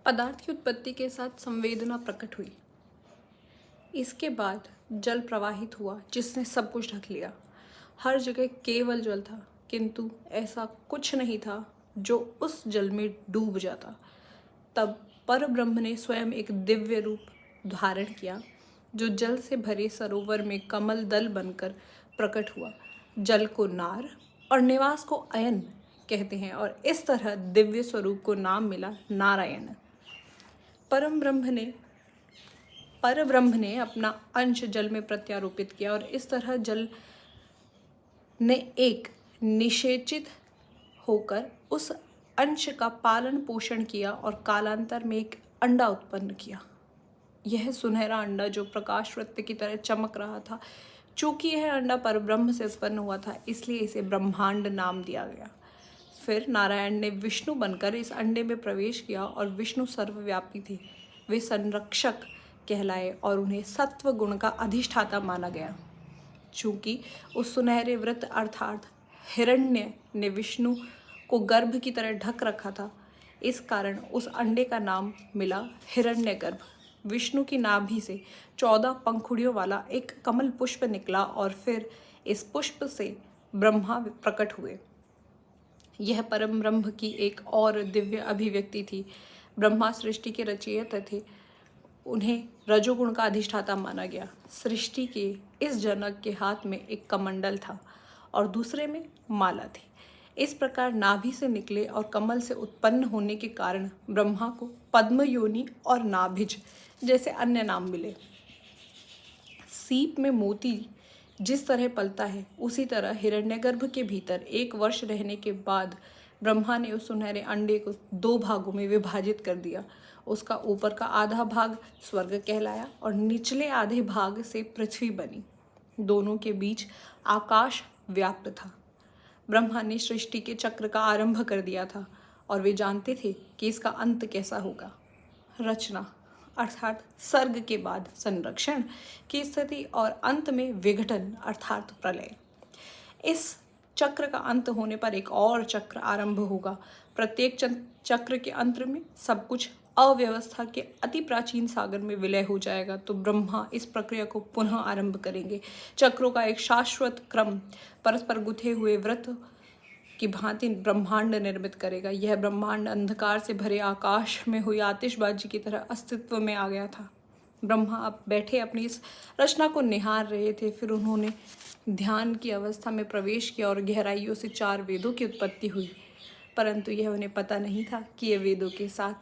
पदार्थ की उत्पत्ति के साथ संवेदना प्रकट हुई। इसके बाद जल प्रवाहित हुआ जिसने सब कुछ ढक लिया। हर जगह केवल जल था, किंतु ऐसा कुछ नहीं था जो उस जल में डूब जाता। तब परब्रह्म ने स्वयं एक दिव्य रूप धारण किया, जो जल से भरे सरोवर में कमल दल बनकर प्रकट हुआ। जल को नार और निवास को अयन कहते हैं और इस तरह दिव्य स्वरूप को नाम मिला नारायण। परब्रह्म ने अपना अंश जल में प्रत्यारोपित किया और इस तरह जल ने एक निषेचित होकर उस अंश का पालन पोषण किया और कालांतर में एक अंडा उत्पन्न किया। यह सुनहरा अंडा जो प्रकाश वृत्त की तरह चमक रहा था, चूंकि यह अंडा परब्रह्म से उत्पन्न हुआ था, इसलिए इसे ब्रह्मांड नाम दिया गया। फिर नारायण ने विष्णु बनकर इस अंडे में प्रवेश किया और विष्णु सर्वव्यापी थे। वे संरक्षक कहलाए और उन्हें सत्व गुण का अधिष्ठाता माना गया। चूंकि उस सुनहरे वृत्त अर्थात हिरण्य ने विष्णु को गर्भ की तरह ढक रखा था, इस कारण उस अंडे का नाम मिला हिरण्यगर्भ। विष्णु की नाभि से 14 पंखुड़ियों वाला एक कमल पुष्प निकला और फिर इस पुष्प से ब्रह्मा प्रकट हुए। यह परम ब्रह्म की एक और दिव्य अभिव्यक्ति थी। ब्रह्मा सृष्टि के रचयिता थे, उन्हें रजोगुण का अधिष्ठाता माना गया। सृष्टि के इस जनक के हाथ में एक कमंडल था और दूसरे में माला थी। इस प्रकार नाभि से निकले और कमल से उत्पन्न होने के कारण ब्रह्मा को पद्म योनि और नाभिज जैसे अन्य नाम मिले। सीप में मोती जिस तरह पलता है, उसी तरह हिरण्यगर्भ के भीतर 1 वर्ष रहने के बाद ब्रह्मा ने उस सुनहरे अंडे को 2 भागों में विभाजित कर दिया। उसका ऊपर का आधा भाग स्वर्ग कहलाया और निचले आधे भाग से पृथ्वी बनी। दोनों के बीच आकाश व्याप्त था। ब्रह्मा ने सृष्टि के चक्र का आरंभ कर दिया था और वे जानते थे कि इसका अंत कैसा होगा। रचना अर्थात सर्ग के बाद संरक्षण की स्थिति और अंत में विघटन अर्थात प्रलय। इस चक्र का अंत होने पर एक और चक्र आरंभ होगा। प्रत्येक चक्र के अंत में सब कुछ अव्यवस्था के अति प्राचीन सागर में विलय हो जाएगा, तो ब्रह्मा इस प्रक्रिया को पुनः आरंभ करेंगे। चक्रों का एक शाश्वत क्रम परस्पर गुथे हुए वृत्त की भांति ब्रह्मांड निर्मित करेगा। यह ब्रह्मांड अंधकार से भरे आकाश में हुई आतिशबाजी की तरह अस्तित्व में आ गया था। ब्रह्मा अब बैठे अपनी इस रचना को निहार रहे थे। फिर उन्होंने ध्यान की अवस्था में प्रवेश किया और गहराइयों से 4 वेदों की उत्पत्ति हुई, परंतु यह उन्हें पता नहीं था कि ये वेदों के साथ